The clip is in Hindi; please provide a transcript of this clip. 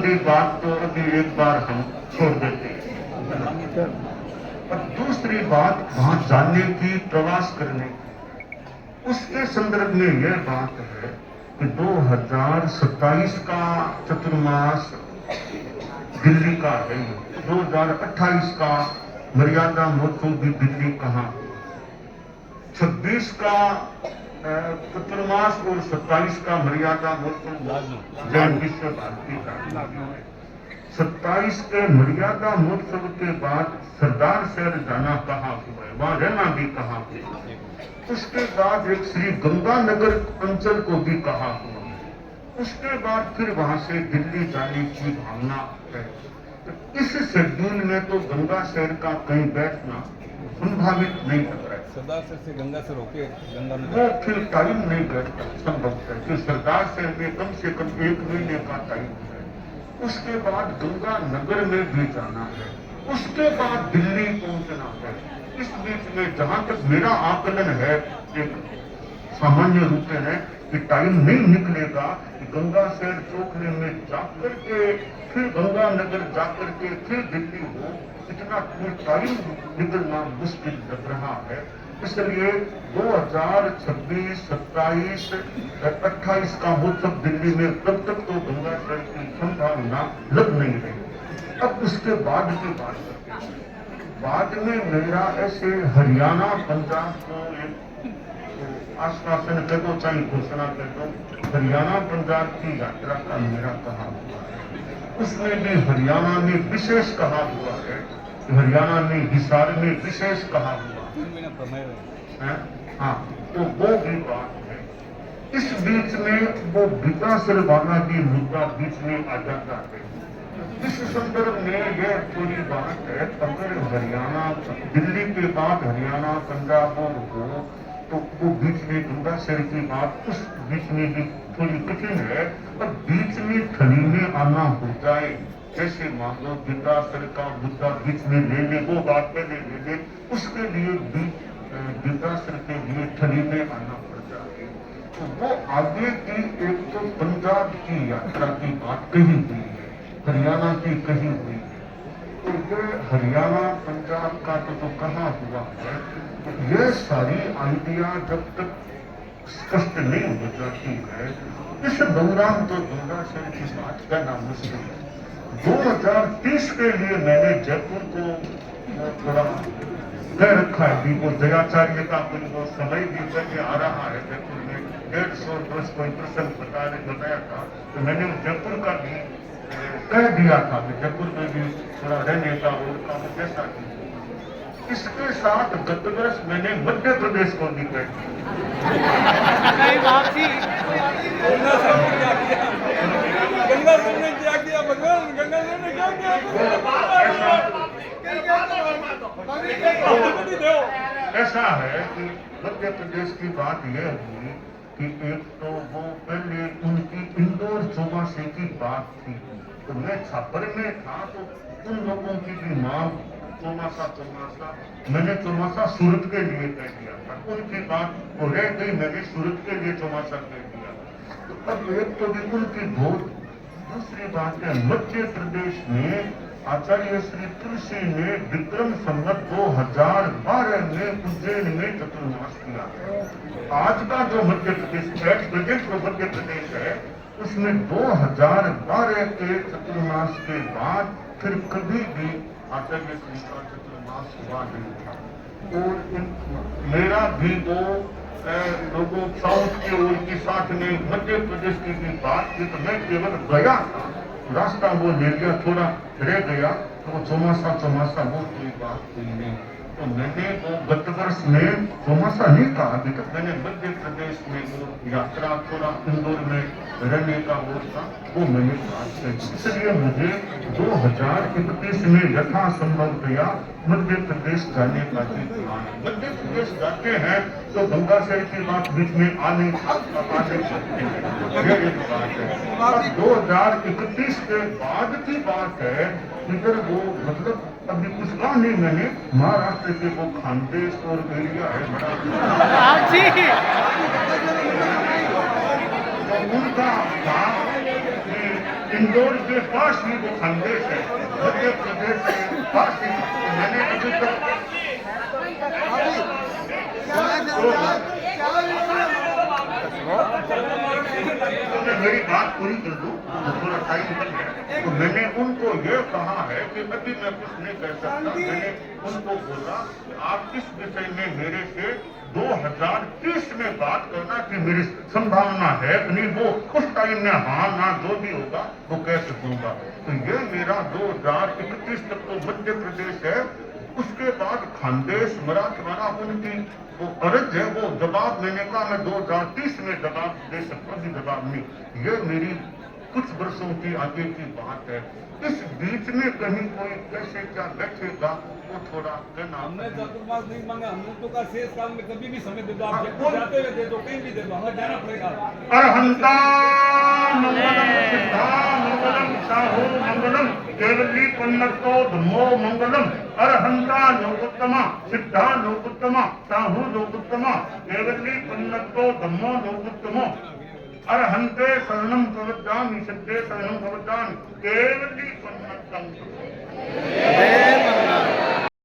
छोटी बात तो अभी एक बार हम छोड़ देते हैं। और दूसरी बात वहां जाने की, प्रवास करने की, उसके संदर्भ में यह बात है कि 2027 का चतुर्मास दिल्ली का है, 2028 का मर्यादा महोत्सव भी दिल्ली कहाँ, 26 का चतुर्मास और 27 का मर्यादा महोत्सव जैन विश्व भारती का, 27 के मर्यादा महोत्सव के बाद सरदार शहर जाना कहाँ हुआ है, वहां रहना भी कहाँ हुआ, उसके बाद एक श्री गंगानगर अंचल को भी कहा हुआ, उसके बाद फिर वहां से दिल्ली जाने की भावना है। तो इस शेड्यूल में तो गंगा शहर का कहीं बैठना संभावित नहीं लग रहा है। सरदार शहर से गंगा शहर होके गंगा में वो फिर टाइम नहीं बैठता संभव है कि सरदार शहर में कम से कम 1 महीने का टाइम है, उसके बाद गंगा नगर में भी जाना है, उसके बाद दिल्ली पहुंचना है। इस बीच में जहां तक मेरा आकलन है, एक सामान्य रूप में है कि टाइम नहीं निकलेगा कि गंगा शहर चौकने में जाकर के फिर गंगा नगर जाकर के फिर दिल्ली हो, इतना टाइम निकलना मुश्किल लग रहा है। इसलिए 2026, 27, 28 का महोत्सव दिल्ली में तब तक तो गंगा शहर की संभावना लग नहीं रही। अब उसके बाद की बात करते हैं। बाद में मेरा ऐसे हरियाणा पंजाब को एक आश्वासन कर दो, चाहे घोषणा कर दो, हरियाणा पंजाब की यात्रा का मेरा कहा हुआ है। उसमें भी हरियाणा में विशेष कहा हुआ है, हरियाणा में हिसार में विशेष कहा हुआ है। हाँ, तो वो भी बात है। इस बीच में वो विकासर वाला भी मुद्दा बीच में आ जाता है। इस संदर्भ में यह पूरी बात है, अगर हरियाणा दिल्ली के बाद हरियाणा पंजाब हो तो वो बीच में गंगा शहर की बात उस बीच में भी थोड़ी कठिन है। और बीच में थली में आना हो जाए, जैसे मान लो विकासर का मुद्दा बीच में ले ले, वो बात पहले ले ले, उसके लिए भी विकासर के लिए थली में आना पड़ जाए। तो वो आगे की एक तो पंजाब की यात्रा की बात कही हुई है, हरियाणा की कही हुई है। तो ये हरियाणा पंजाब का तो कहा हुआ है, ये सारी आइडिया जब तक स्पष्ट नहीं हो जाती है, इस दौरान तो गंगा शहर की बात करना मुश्किल है। 2030 के लिए मैंने जयपुर को थोड़ा कह रखा है कि वो जयाचार्य का कोई वो समय भी करके आ रहा है, जयपुर में 150 वर्ष कोई प्रसंग बताया था, तो मैंने जयपुर का भी कह दिया था कि जयपुर में भी थोड़ा रहने का और जैसा भी। इसके साथ गत वर्ष मैंने मध्य प्रदेश को भी कह दिया। ऐसा है कि मध्य प्रदेश की बात यह हुई कि एक तो वो पहले उनकी इंदौर चौमासे की बात थी, तो मैं छापर में था तो उन लोगों की भी मांग चौमासा, मैंने चौमासा सूरत के लिए कह दिया था, उनकी बात वो रह गई, मैंने सूरत के लिए चौमासा कह दिया। तो अब एक तो भी उनकी बहुत, दूसरी बात है मध्य प्रदेश में आचार्य श्री तुलसी ने विक्रम संवत 2012 में उज्जैन में चतुर्मास किया। आज का जो मध्य प्रदेश जो मध्य प्रदेश है, उसमें 2012 के चतुर्मास के बाद फिर कभी भी आचार्य श्री का चतुर्मास हुआ नहीं था। और मेरा भी वो लोगों साउथ के और के साथ में मध्य प्रदेश की भी बात की, तो मैं केवल गया था, रास्ता वो ले लिया, थोड़ा रह गया, तो वो चौमासा वो कोई बात हुई नहीं। तो मैंने वो गत वर्ष में चौमासा नहीं कहा अभी तक, मैंने मध्य प्रदेश में वो यात्रा थोड़ा इंदौर में रहने का वो था, वो मैंने बात की। इसलिए मुझे 2031 में यथासंभवतया मध्य प्रदेश जाने का भी प्लान है। मध्य प्रदेश जाते हैं तो गंगा शहर की बात बीच में आ नहीं सकती है, ये एक बात है। 2031 के बाद की बात है, इधर वो मतलब अभी कुछ कहा नहीं मैंने, महाराष्ट्र के वो खानदेश और एरिया है बड़ा, तो उनका इंदौर के पास ही वो खानदेश है, मध्य प्रदेश के पास ही। मैंने अभी तक तो मैं मेरी बात पूरी कर दूं, थोड़ा टाइम बन गया। तो मैंने उनको ये कहा है कि अभी मैं कुछ नहीं कर सकता। मैंने उनको बोला कि आप इस विषय में मेरे से 2030 में बात करना कि मेरी संभावना है कि नहीं, वो उस टाइम में हाँ ना जो भी होगा वो कह सकूंगा। तो ये मेरा 2031 तक तो मध्य प्रदेश है, उसके बाद खानदेश मराठवाड़ा उनकी वो अर्ज है, वो जवाब मैंने कहा मैं 2030 में जवाब दे सकता, भी जवाब नहीं। ये मेरी कुछ वर्षों की आगे की बात है। इस बीच में कहीं कोई कैसे क्या बैठेगा वो थोड़ा कहना। हमने चातुर्मास नहीं मांगा, हमने तो कहा शेष काल में कभी भी समय दे दो, आप जब चाहते हुए दे दो, कहीं भी दे दो, हमें जाना पड़ेगा। अरहंता मंगलम सिद्धा मंगलम साहू मंगलम केवली पन्नतो धम्मो मंगलम। अरहंता लोकोत्तमा सिद्धा लोकोत्तमा साहू लोकोत्तमा केवली पन्नतो धम्मो लोकोत्तमो। अरहंते शरणम प्रवज्जामि सिद्धे शरणम प्रवज्जामि केवली पन्नतम।